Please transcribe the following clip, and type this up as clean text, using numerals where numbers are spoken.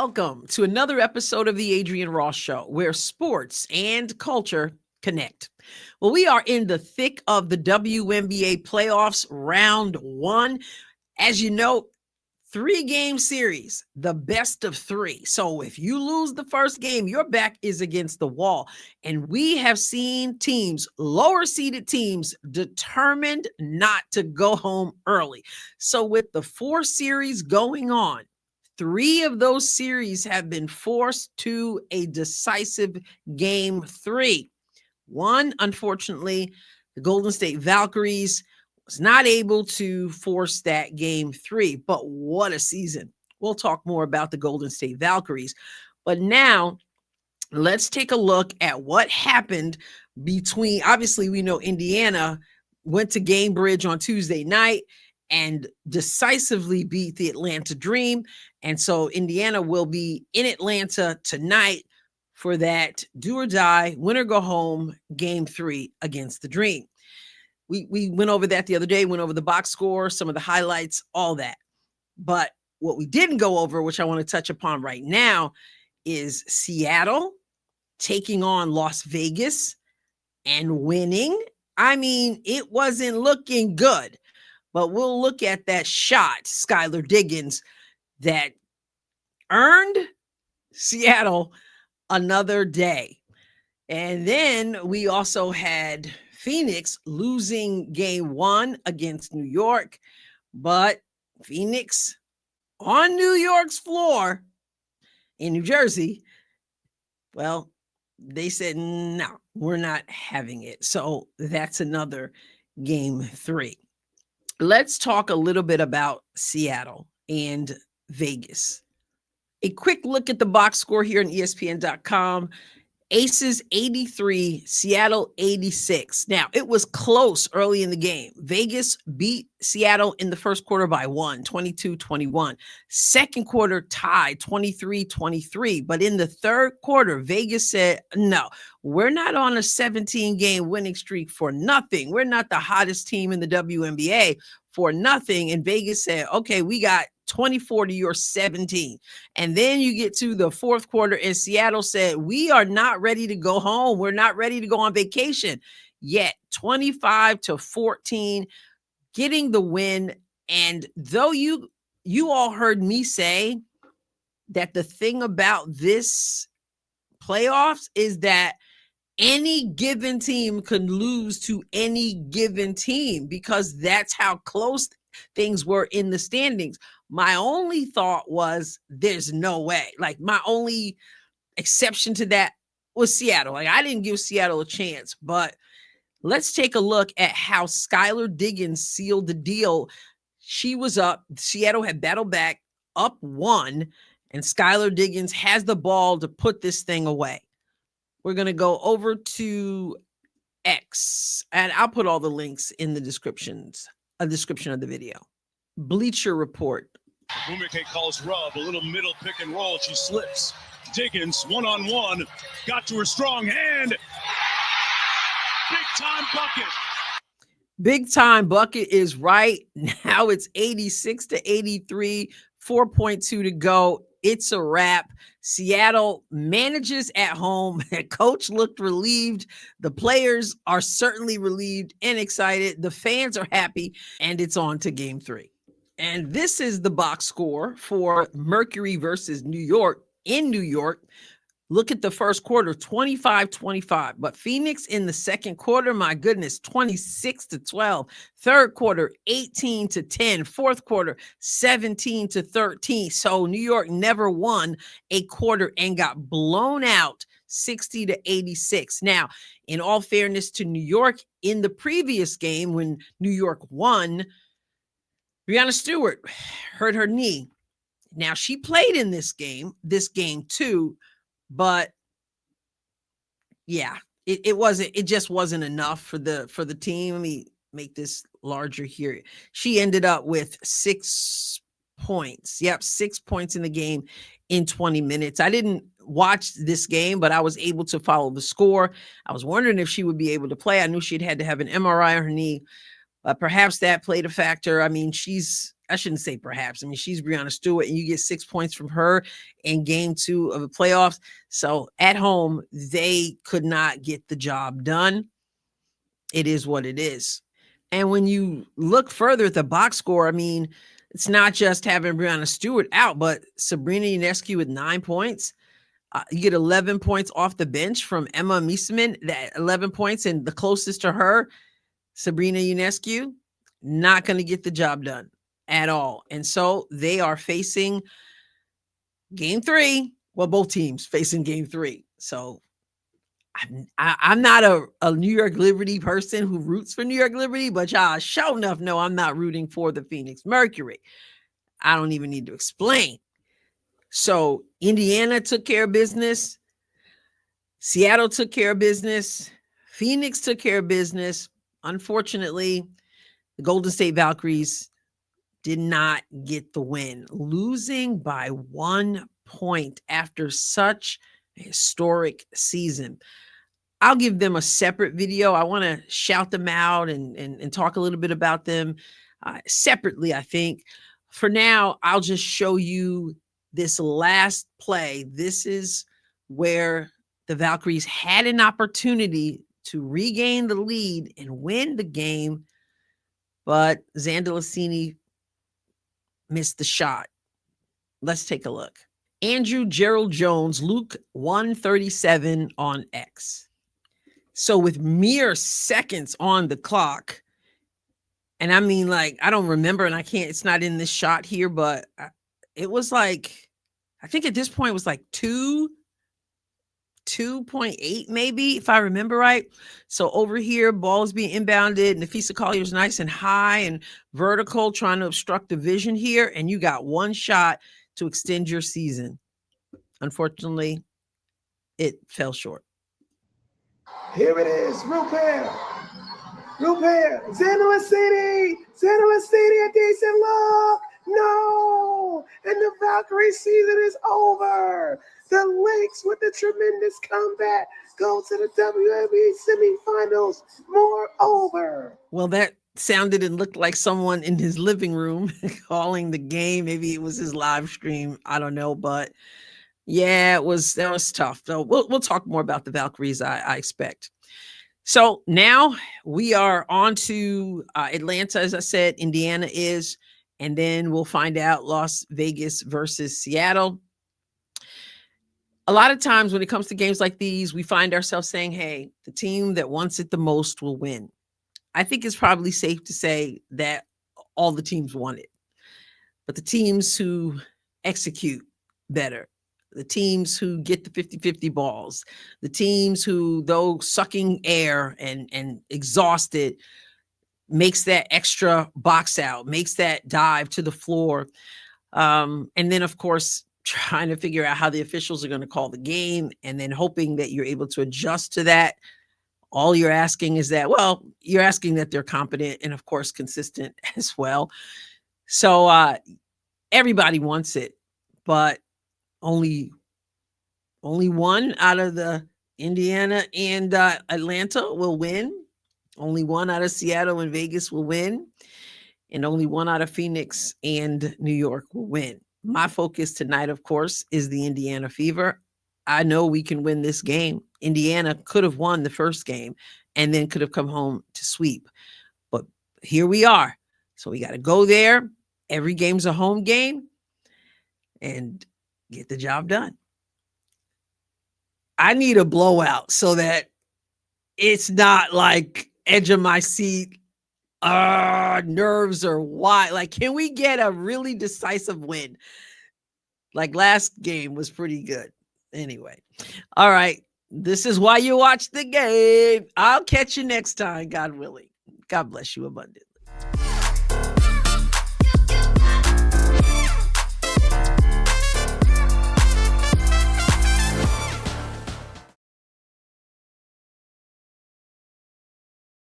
welcome to another episode of the Adrienne Ross Show, where sports and culture connect. Well, we are in the thick of the WNBA playoffs, round one. As you know, 3-game series, the best of 3. So if you lose the first game, your back is against the wall. And we have seen teams, lower seeded teams, determined not to go home early. So with the 4 series going on, 3 of those series have been forced to a decisive game 3. One, unfortunately, the Golden State Valkyries was not able to force that game 3, but what a season. We'll talk more about the Golden State Valkyries. But now let's take a look at what happened between, obviously we know Indiana went to Gamebridge on Tuesday night and decisively beat the Atlanta Dream. And so Indiana will be in Atlanta tonight for that do or die, win or go home, game 3 against the Dream. We went over that the other day, went over the box score, some of the highlights, all that. But what we didn't go over, which I want to touch upon right now, is Seattle taking on Las Vegas and winning. I mean, it wasn't looking good, but we'll look at that shot, Skylar Diggins, that earned Seattle another day. And then we also had Phoenix losing game 1 against New York, but Phoenix on New York's floor in New Jersey, well, they said, no, we're not having it. So that's another game 3. Let's talk a little bit about Seattle and Vegas. A quick look at the box score here on ESPN.com. Aces 83, Seattle 86. Now, it was close early in the game. Vegas beat Seattle in the first quarter by 1, 22-21. Second quarter tied 23-23. But in the third quarter, Vegas said, no, we're not on a 17-game winning streak for nothing. We're not the hottest team in the WNBA for nothing. And Vegas said, okay, we got 24 to your 17. And then you get to the fourth quarter and Seattle said, we are not ready to go home. We're not ready to go on vacation yet. 25-14, getting the win. And though you all heard me say that the thing about this playoffs is that any given team can lose to any given team because that's how close things were in the standings. My only thought was there's no way. Like my only exception to that was Seattle. Like I didn't give Seattle a chance, but let's take a look at how Skylar Diggins sealed the deal. She was up. Seattle had battled back up 1, and Skylar Diggins has the ball to put this thing away. We're going to go over to X, and I'll put all the links in the description of the video. Bleacher Report. Bumike calls rub, a little middle pick and roll. She slips. Diggins, one-on-one. Got to her strong hand. Big-time bucket. Big-time bucket is right. Now it's 86-83, 4.2 to go. It's a wrap. Seattle manages at home. Coach looked relieved. The players are certainly relieved and excited. The fans are happy, and it's on to game 3. And this is the box score for Mercury versus New York in New York. Look at the first quarter, 25-25. But Phoenix in the second quarter, my goodness, 26-12. Third quarter, 18-10. Fourth quarter, 17-13. So New York never won a quarter and got blown out 60-86. Now, in all fairness to New York, in the previous game when New York won, Breanna Stewart hurt her knee. Now, she played in this game too, but yeah, it just wasn't enough for the team. Let me make this larger here. She ended up with 6 points. Yep, 6 points in the game in 20 minutes. I didn't watch this game, but I was able to follow the score. I was wondering if she would be able to play. I knew she'd had to have an MRI on her knee, Perhaps that played a factor. I mean, I shouldn't say perhaps. I mean, she's Breanna Stewart, and you get 6 points from her in game 2 of the playoffs. So at home, they could not get the job done. It is what it is. And when you look further at the box score, I mean, it's not just having Breanna Stewart out, but Sabrina Ionescu with 9 points. You get 11 points off the bench from Emma Miesemann, that 11 points, and the closest to her, Sabrina Ionescu, not going to get the job done at all. And so they are facing game 3. Well, both teams facing game 3. So I'm not a New York Liberty person who roots for New York Liberty, but y'all sure enough know I'm not rooting for the Phoenix Mercury. I don't even need to explain. So Indiana took care of business. Seattle took care of business. Phoenix took care of business. Unfortunately, the Golden State Valkyries did not get the win, losing by 1 point after such a historic season. I'll give them a separate video. I want to shout them out and talk a little bit about them separately, I think. For now, I'll just show you this last play. This is where the Valkyries had an opportunity to regain the lead and win the game, but Zandalicini missed the shot. Let's take a look. Andrew Gerald Jones, Luke 137 on X. So with mere seconds on the clock, and I mean, like, I don't remember, and it's not in this shot here, but it was like, I think at this point it was like 2.8 maybe, if I remember right. So over here, ball is being inbounded. Nafisa Collier's nice and high and vertical, trying to obstruct the vision here, and you got one shot to extend your season. Unfortunately, it fell short. Here it is, Rupert, Zandalicini, a decent look, no, and the Valkyrie season is over. The Lynx with the tremendous comeback go to the WNBA semifinals. Moreover, well, that sounded and looked like someone in his living room calling the game. Maybe it was his live stream. I don't know, but yeah, that was tough. So we'll talk more about the Valkyries, I expect. So now we are on to Atlanta, as I said, Indiana is, and then we'll find out Las Vegas versus Seattle. A lot of times when it comes to games like these, we find ourselves saying, hey, the team that wants it the most will win. I think it's probably safe to say that all the teams want it, but the teams who execute better, the teams who get the 50-50 balls, the teams who, though sucking air and exhausted, makes that extra box out, makes that dive to the floor. And then, of course, trying to figure out how the officials are going to call the game, and then hoping that you're able to adjust to that. All you're asking is that, well, you're asking that they're competent and, of course, consistent as well. So everybody wants it, but only one out of the Indiana and Atlanta will win. Only one out of Seattle and Vegas will win. And only one out of Phoenix and New York will win. My focus tonight, of course, is the Indiana Fever. I know we can win this game. Indiana could have won the first game and then could have come home to sweep. But here we are. So we got to go there. Every game's a home game and get the job done. I need a blowout so that it's not like edge of my seat, nerves are wide. Like, can we get a really decisive win? Like last game was pretty good. Anyway, all right. This is why you watch the game. I'll catch you next time, God willing. God bless you abundantly.